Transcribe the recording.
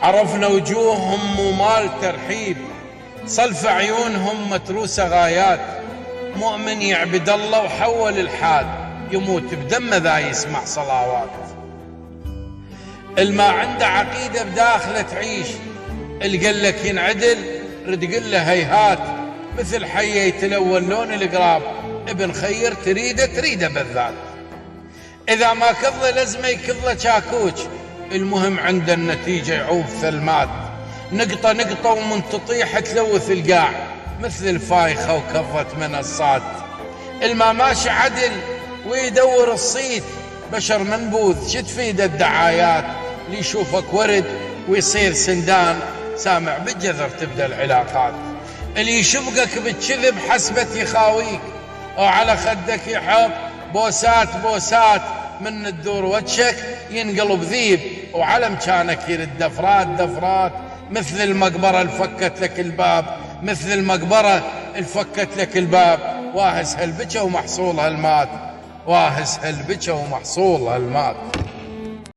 عرفنا وجوههم ومال ترحيب، صلف عيونهم متروسة غايات. مؤمن يعبد الله وحول الحال، يموت بدمه ذا يسمع صلوات. الما عنده عقيدة بداخله تعيش، القلك ينعدل رد قله هيهات. مثل حيه يتلون لون القراب، ابن خير تريده بالذات. إذا ما كظله لزمه يكظله شاكوش، المهم عند النتيجة يعوب ثلمات. نقطة نقطة ومن تطيح تلوث القاع، مثل الفايخة وكظة منصات. الما ماشي عدل ويدور الصيت، بشر منبوذ شو تفيد الدعايات. اللي يشوفك ورد ويصير سندان، سامع بالجذر تبدأ العلاقات. اللي يشبقك بالكذب حسبة يخاويك، أو على خدك يحط بوسات بوسات. من الدور وجهك ينقلب ذيب، وعلى مكانك يرد دفرات دفرات. مثل المقبرة الفكت لك الباب، مثل المقبرة الفكت لك الباب. واهس هالبكى ومحصولها المات، واهس هالبكى ومحصولها المات.